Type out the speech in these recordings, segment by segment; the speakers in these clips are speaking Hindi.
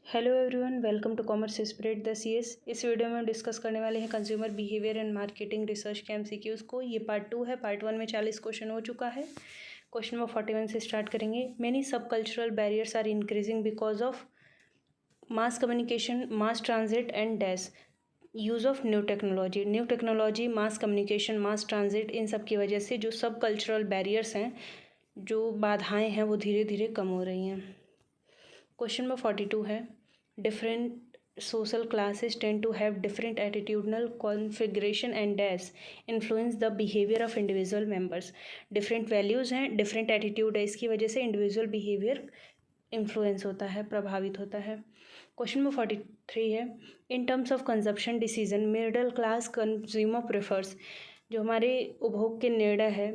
Hello everyone, welcome to commerce spread the CS. इस वीडियो में हम डिस्कस करने वाले हैं consumer behaviour and marketing research के एमसीक्यूज को। ये पार्ट 2 है। पार्ट 1 में 40 क्वेश्चन हो चुका है। क्वेश्चन नंबर 41 से स्टार्ट करेंगे। Many subcultural barriers are increasing because of mass communication, mass transit and dash use of new technology, mass communication, mass transit, इन सब की वजह से जो सब कल्चरल बैरियर्स हैं, जो बाधाएं हैं, वो धीरे धीरे कम हो रही हैं। क्वेश्चन नंबर 42 है, different social classes tend to have different attitudinal configuration and dash influence the behavior of individual members। different values हैं, different attitude है, इसकी वजह से individual behavior influence होता है, प्रभावित होता है। क्वेश्चन नंबर 43 है, in terms of consumption decision middle class consumer prefers। जो हमारे उपभोग के निर्णय है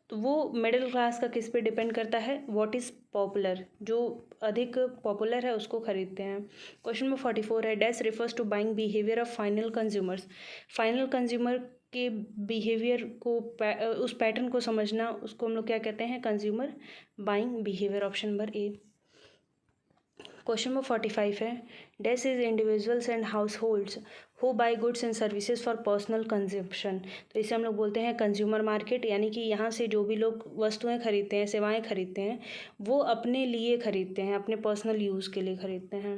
तो वो मिडिल क्लास का किस पे डिपेंड करता है? व्हाट इज़ पॉपुलर, जो अधिक पॉपुलर है उसको खरीदते हैं। क्वेश्चन नंबर 44 है, dash refers to buying behaviour of final consumers. Final consumer के बिहेवियर को उस पैटर्न को समझना, उसको हम लोग क्या कहते हैं? Consumer buying behaviour. Option number A. Question number 45 है, dash is individuals and house holds who by goods and services for personal consumption. तो इसे हम लोग बोलते हैं कंज्यूमर मार्केट, यानी कि यहाँ से जो भी लोग वस्तुएं खरीदते हैं, सेवाएं खरीदते हैं, वो अपने लिए खरीदते हैं, अपने पर्सनल यूज़ के लिए खरीदते हैं।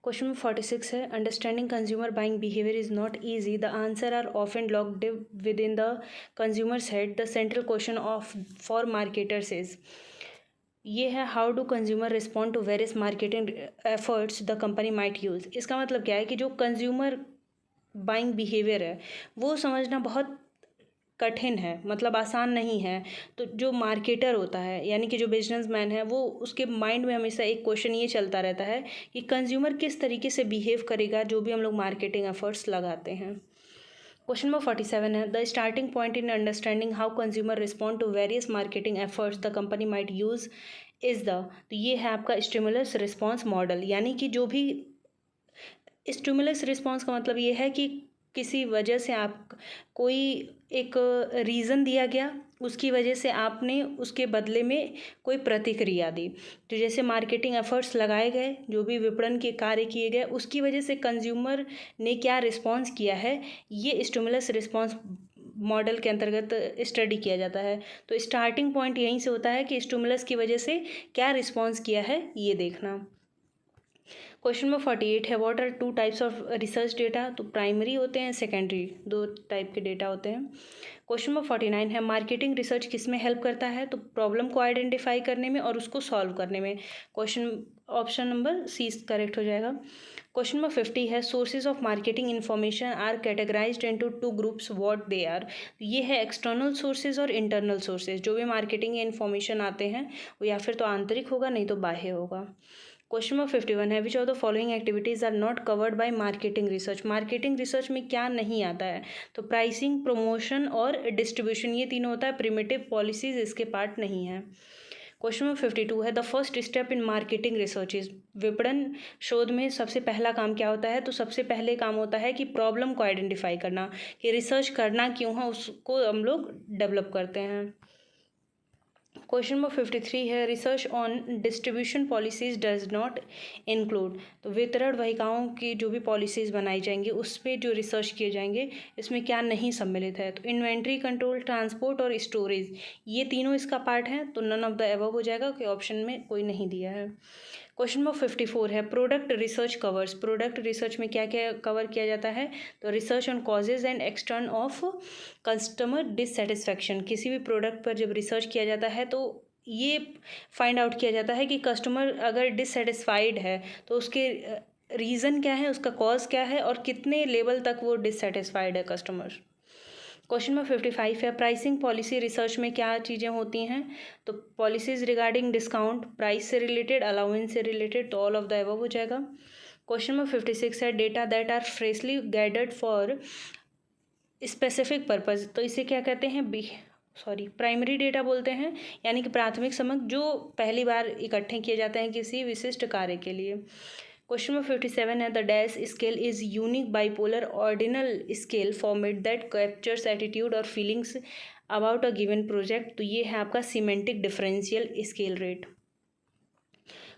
क्वेश्चन नंबर 46 है, understanding consumer buying behaviour is not easy, the answer are often locked with in the consumers head, the central question of for marketers is. ये है, how do consumer respond to various marketing efforts the company might use. इसका मतलब क्या है कि जो कंज्यूमर बाइंग बिहेवियर है वो समझना बहुत कठिन है, मतलब आसान नहीं है। तो जो मार्केटर होता है, यानी कि जो बिजनेसमैन है, वो उसके माइंड में हमेशा एक क्वेश्चन ये चलता रहता है कि कंज्यूमर किस तरीके से बिहेव करेगा जो भी हम लोग मार्केटिंग एफर्ट्स लगाते हैं। क्वेश्चन नंबर 47 है, the starting point in understanding how consumer respond to various marketing efforts the company might use is the. तो ये है आपका स्टिमुलस रिस्पॉन्स मॉडल, यानी कि जो भी स्टिमुलस रिस्पॉन्स का मतलब ये है कि किसी वजह से आप कोई एक रीज़न दिया गया, उसकी वजह से आपने उसके बदले में कोई प्रतिक्रिया दी। तो जैसे मार्केटिंग एफर्ट्स लगाए गए, जो भी विपणन के कार्य किए गए, उसकी वजह से कंज्यूमर ने क्या रिस्पॉन्स किया है, ये स्टिमुलस रिस्पॉन्स मॉडल के अंतर्गत स्टडी किया जाता है। तो स्टार्टिंग पॉइंट यहीं से होता है कि स्टिमुलस की वजह से क्या रिस्पॉन्स किया है, ये देखना। क्वेश्चन नंबर 48 है, what are two types of research data. तो प्राइमरी होते हैं, सेकेंडरी, दो टाइप के डेटा होते हैं। क्वेश्चन नंबर 49 है, मार्केटिंग रिसर्च किस में हेल्प करता है। तो प्रॉब्लम को आइडेंटिफाई करने में और उसको सॉल्व करने में। ऑप्शन नंबर सी करेक्ट हो जाएगा। क्वेश्चन नंबर 50 है, sources of marketing information are categorised into two groups, what they are. ये है एक्सटर्नल सोर्सेज और इंटरनल सोर्सेज। जो भी मार्केटिंग इन्फॉर्मेशन आते हैं वो या फिर तो आंतरिक होगा, नहीं तो बाह्य होगा। क्वेश्चन नंबर 51 है, which of the following activities are not covered by marketing research. Marketing research में क्या नहीं आता है? तो प्राइसिंग, प्रमोशन और डिस्ट्रीब्यूशन, ये तीनों होता है। प्रिमिटिव पॉलिसीज इसके पार्ट नहीं है। क्वेश्चन नंबर 52 है, the first step in marketing research is. विपणन शोध में सबसे पहला काम क्या होता है? तो सबसे पहले काम होता है कि प्रॉब्लम को आइडेंटिफाई करना, कि रिसर्च करना क्यों है, उसको हम लोग डेवलप करते हैं। क्वेश्चन नंबर 53 है, research on distribution policies does not include. तो वितरण वाहिकाओं की जो भी पॉलिसीज़ बनाई जाएंगी उस पर जो रिसर्च किए जाएंगे, इसमें क्या नहीं सम्मिलित है? तो इन्वेंट्री कंट्रोल, ट्रांसपोर्ट और स्टोरेज, ये तीनों इसका पार्ट है। तो नन ऑफ द एबव हो जाएगा कि ऑप्शन में कोई नहीं दिया है। क्वेश्चन नंबर 54 है, product research covers. Product research में क्या क्या कवर किया जाता है? तो research on causes and extern of customer dissatisfaction. किसी भी प्रोडक्ट पर जब रिसर्च किया जाता है तो ये फाइंड आउट किया जाता है कि कस्टमर अगर डिससेटिस्फाइड है तो उसके रीज़न क्या है, उसका कॉज क्या है और कितने लेवल तक वो डिससेटिस्फाइड है कस्टमर। क्वेश्चन नंबर 55 है, प्राइसिंग पॉलिसी रिसर्च में क्या चीज़ें होती हैं? तो पॉलिसीज रिगार्डिंग डिस्काउंट, प्राइस से रिलेटेड, अलाउंस से रिलेटेड, तो ऑल ऑफ द एबव हो जाएगा। क्वेश्चन नंबर 56 है, data that are freshly gathered for specific purpose. तो इसे क्या कहते हैं? प्राइमरी डेटा बोलते हैं, यानी कि प्राथमिक समग्र, जो पहली बार इकट्ठे किए जाते हैं किसी विशिष्ट कार्य के लिए। क्वेश्चन नंबर 57 है, the dash scale is unique bipolar ordinal scale format that captures attitude और feelings about a given project. तो ये है आपका semantic differential scale rate.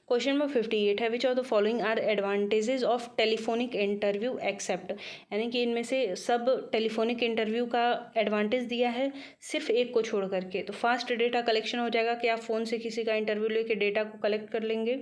Question number 58 है, which of the following are advantages of telephonic interview except, यानी कि इनमें से सब टेलीफोनिक इंटरव्यू का एडवांटेज दिया है सिर्फ एक को छोड़ करके। तो फास्ट डेटा कलेक्शन हो जाएगा कि आप फ़ोन से किसी का इंटरव्यू लेके डेटा को कलेक्ट कर लेंगे।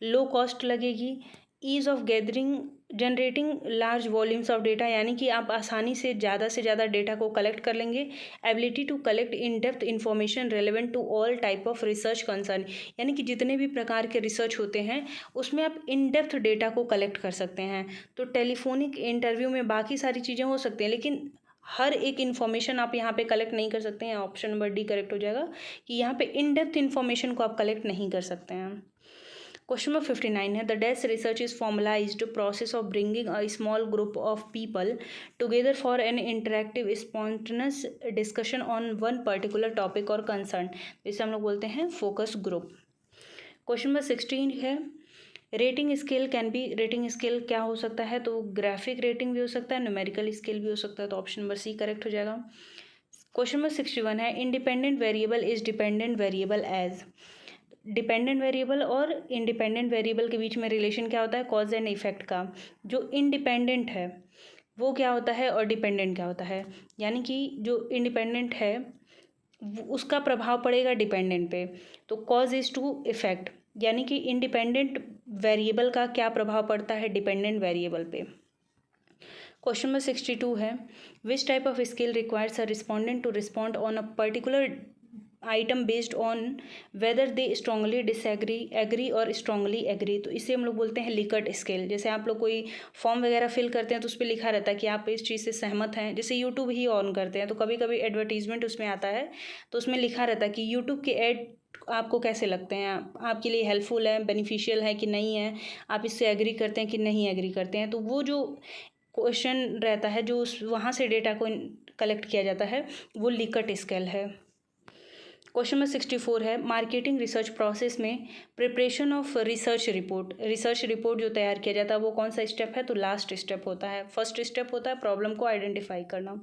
लो कॉस्ट लगेगी। Ease of gathering generating large volumes of data, यानी कि आप आसानी से ज़्यादा डेटा को कलेक्ट कर लेंगे। Ability to collect in depth information relevant to all type of research concern, यानी कि जितने भी प्रकार के रिसर्च होते हैं उसमें आप इन डेप्थ डेटा को कलेक्ट कर सकते हैं। तो टेलीफोनिक इंटरव्यू में बाकी सारी चीज़ें हो सकती हैं, लेकिन हर एक इन्फॉर्मेशन आप यहाँ पे कलेक्ट नहीं कर सकते हैं। ऑप्शन नंबर डी करेक्ट हो जाएगा कि यहाँ पे इन डेप्थ इन्फॉर्मेशन को आप कलेक्ट नहीं कर सकते हैं। क्वेश्चन नंबर 59 है, the desk research is formalised process of bringing a small group of people together for an interactive spontaneous discussion on one particular topic और कंसर्न, इसे हम लोग बोलते हैं फोकस ग्रुप। क्वेश्चन नंबर 16 है, rating scale can be, rating scale क्या हो सकता है? तो ग्राफिक रेटिंग भी हो सकता है, न्यूमेरिकल स्केल भी हो सकता है। तो ऑप्शन नंबर सी करेक्ट हो जाएगा। क्वेश्चन नंबर 61 है, independent variable is dependent variable as, dependent variable और इंडिपेंडेंट वेरिएबल के बीच में रिलेशन क्या होता है? कॉज एंड इफेक्ट का। जो इंडिपेंडेंट है वो क्या होता है और डिपेंडेंट क्या होता है? यानी कि जो इंडिपेंडेंट है उसका प्रभाव पड़ेगा डिपेंडेंट पे। तो कॉज इज टू इफेक्ट, यानी कि इंडिपेंडेंट वेरिएबल का क्या प्रभाव पड़ता है डिपेंडेंट वेरिएबल पे। क्वेश्चन नंबर 62 है, which type of skill requires a respondent to respond on a particular item based on whether they strongly disagree, agree और स्ट्रांगली एग्री। तो इसे हम लोग बोलते हैं लिकर्ट स्केल। जैसे आप लोग कोई फॉर्म वगैरह फिल करते हैं तो उस पर लिखा रहता है कि आप इस चीज़ से सहमत हैं। जैसे यूट्यूब ही ऑन करते हैं तो कभी कभी एडवर्टीजमेंट उसमें आता है तो उसमें लिखा रहता है कि यूट्यूब के ऐड आपको कैसे लगते हैं, आपके लिए हेल्पफुल है, बेनिफिशियल है कि नहीं है, आप इससे एग्री करते हैं कि नहीं एग्री करते हैं। तो वो जो क्वेश्चन रहता है जो उस वहाँ से डेटा को कलेक्ट किया जाता है वो लिकर्ट स्केल है। क्वेश्चन नंबर 64 है, मार्केटिंग रिसर्च प्रोसेस में preparation of research report, research report जो तैयार किया जाता है वो कौन सा स्टेप है? तो लास्ट स्टेप होता है। फर्स्ट स्टेप होता है प्रॉब्लम को आइडेंटिफाई करना।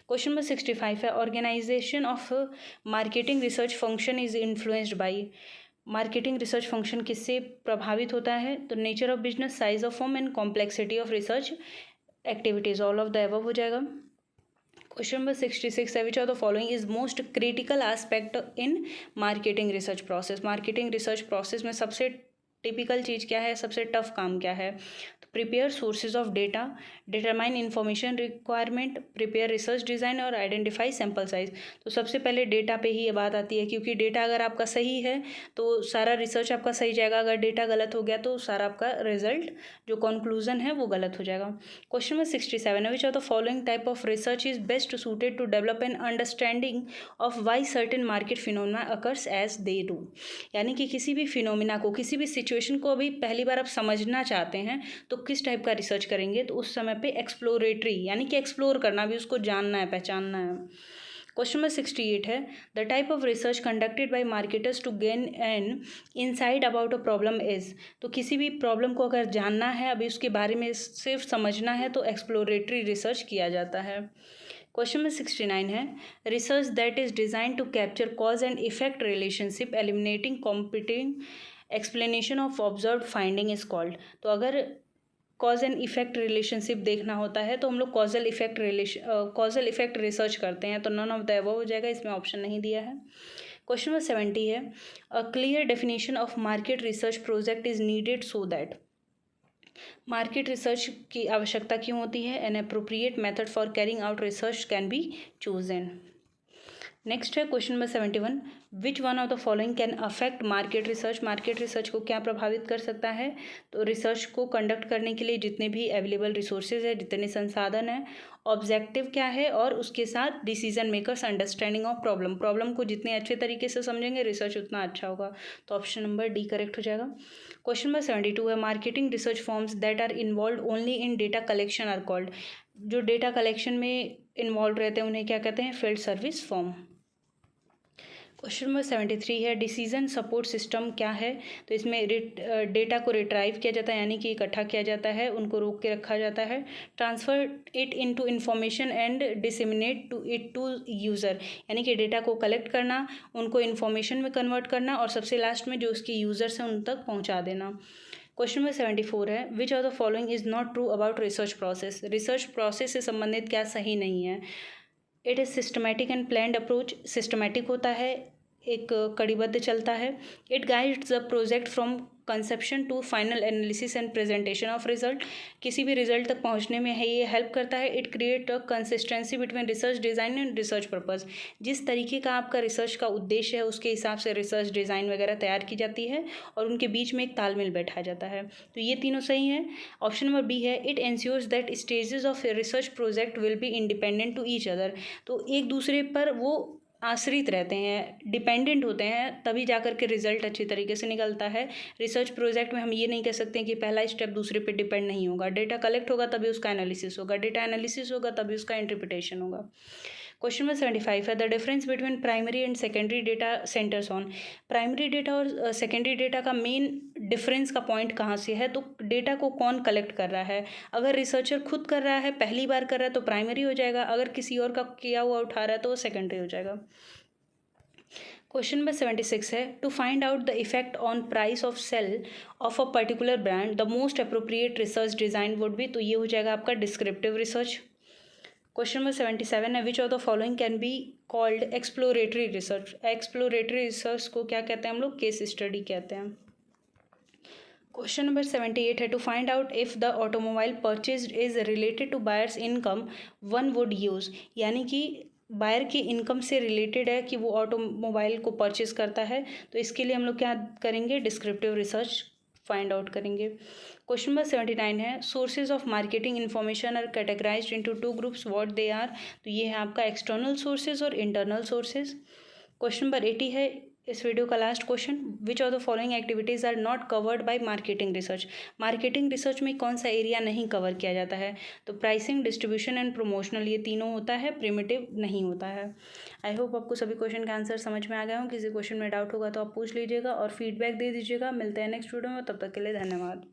क्वेश्चन नंबर 65 है, organisation of marketing research function is influenced by, marketing research function किससे प्रभावित होता है? तो nature of business, size of firm and complexity of research activities, all of the above हो जाएगा। क्वेश्चन नंबर 66 है, which of the following is most critical aspect in marketing research process, marketing research process में सबसे टिपिकल चीज़ क्या है, सबसे टफ काम क्या है? तो prepare sources of data, determine information requirement, prepare research design और आइडेंटिफाई सैम्पल साइज। तो सबसे पहले डेटा पे ही ये बात आती है, क्योंकि डेटा अगर आपका सही है तो सारा रिसर्च आपका सही जाएगा, अगर डेटा गलत हो गया तो सारा आपका रिजल्ट जो कंक्लूजन है वो गलत हो जाएगा। क्वेश्चन नंबर 67 है, which of the following type of research is best suited to develop an understanding of why certain market phenomena occurs as they do, यानी कि किसी भी फिनोमिना को, किसी भी सिचुएशन को अभी पहली बार आप समझना चाहते हैं तो किस टाइप का रिसर्च करेंगे? तो उस समय पे एक्सप्लोरेटरी, यानी कि एक्सप्लोर करना, भी उसको जानना है, पहचानना है। क्वेश्चन नंबर 68 है, the type of research conducted by marketers to gain an insight about a problem is, तो किसी भी प्रॉब्लम को अगर जानना है, अभी उसके बारे में सिर्फ समझना है तो एक्सप्लोरेटरी रिसर्च किया जाता है। क्वेश्चन नंबर 69 है, research that is design to capture cause and effect relationship eliminating competing explanation of observe finding is called. तो अगर कॉज एंड इफेक्ट रिलेशनशिप देखना होता है तो हम लोग कॉजल इफेक्ट रिसर्च करते हैं। तो नन ऑफ द अबव हो जाएगा, इसमें ऑप्शन नहीं दिया है। क्वेश्चन नंबर 70 है, a clear definition of market research project is needed so that, market research की आवश्यकता क्यों होती है? An appropriate method for carrying out research can be chosen. Next है question number 71, which one of the following can affect market research, market research को क्या प्रभावित कर सकता है? तो रिसर्च को कंडक्ट करने के लिए जितने भी अवेलेबल रिसोर्सेज है, जितने संसाधन हैं, ऑब्जेक्टिव क्या है, और उसके साथ decision makers understanding of problem, problem को जितने अच्छे तरीके से समझेंगे रिसर्च उतना अच्छा होगा। तो ऑप्शन नंबर डी करेक्ट हो जाएगा। क्वेश्चन नंबर 72 है, marketing research forms that are involve only in data collection are called, जो डेटा कलेक्शन में इन्वॉल्व रहते हैं उन्हें क्या कहते हैं? Field service form. Question number 73 है डिसीजन सपोर्ट सिस्टम क्या है। तो इसमें डेटा को रिट्राइव किया जाता है यानी कि इकट्ठा किया जाता है, उनको रोक के रखा जाता है। Transfer it into information and disseminate to user, यानी कि डेटा को कलेक्ट करना, उनको इन्फॉर्मेशन में कन्वर्ट करना और सबसे लास्ट में जो उसके यूज़र्स हैं उन तक पहुँचा देना। क्वेश्चन नंबर 74 है which of the following is not true about research process. Research process से संबंधित क्या सही नहीं है। It is systematic and planned approach, systematic होता है, एक कड़ीबद्ध चलता है। It guides the project from conception to final analysis and presentation of result, किसी भी रिजल्ट तक पहुंचने में है ये हेल्प करता है। It create a consistency between research design and research purpose, जिस तरीके का आपका रिसर्च का उद्देश्य है उसके हिसाब से रिसर्च डिज़ाइन वगैरह तैयार की जाती है और उनके बीच में एक तालमेल बैठाया जाता है। तो ये तीनों सही हैं। ऑप्शन नंबर बी है it ensures that stages of research project will be independent to each other. तो एक दूसरे पर वो आश्रित रहते हैं, डिपेंडेंट होते हैं, तभी जाकर के रिजल्ट अच्छी तरीके से निकलता है। रिसर्च प्रोजेक्ट में हम ये नहीं कह सकते कि पहला स्टेप दूसरे पे डिपेंड नहीं होगा। डेटा कलेक्ट होगा तभी उसका एनालिसिस होगा, डेटा एनालिसिस होगा तभी उसका इंटरप्रिटेशन होगा। क्वेश्चन नंबर 75 है the difference between primary and secondary data centres on. Primary data और सेकेंडरी डेटा का मेन डिफरेंस का पॉइंट कहाँ से है। तो डेटा को कौन कलेक्ट कर रहा है। अगर रिसर्चर खुद कर रहा है, पहली बार कर रहा है तो प्राइमरी हो जाएगा, अगर किसी और का किया हुआ उठा रहा है तो वो सेकेंडरी हो जाएगा। क्वेश्चन नंबर 76 है to find out the effect on price of sale of a particular brand the most appropriate research design would be. तो ये हो जाएगा आपका डिस्क्रिप्टिव रिसर्च। क्वेश्चन नंबर 77 है which of the following can be called exploratory research. Exploratory research को क्या कहते हैं हम लोग, केस स्टडी कहते हैं। क्वेश्चन नंबर 78 है to find out if the automobile purchase is related to buyers income one would use, यानी कि बायर की इनकम से रिलेटेड है कि वो ऑटोमोबाइल को परचेज करता है। तो इसके लिए हम लोग क्या करेंगे, डिस्क्रिप्टिव रिसर्च फाइंड आउट करेंगे। क्वेश्चन नंबर 79 है sources of marketing information are categorised into two groups what they are. तो ये है आपका एक्सटर्नल सोर्सेज और इंटरनल सोर्सेज। क्वेश्चन नंबर 80 है इस वीडियो का last question which of the following activities are not covered by marketing research. Marketing research में कौन सा एरिया नहीं कवर किया जाता है। तो प्राइसिंग, डिस्ट्रीब्यूशन एंड प्रमोशनल, ये तीनों होता है, प्रिमिटिव नहीं होता है। आई होप आपको सभी क्वेश्चन का आंसर समझ में आ गया हो। किसी क्वेश्चन में डाउट होगा तो आप पूछ लीजिएगा और फीडबैक दे दीजिएगा। मिलते हैं नेक्स्ट वीडियो में, तब तक के लिए धन्यवाद।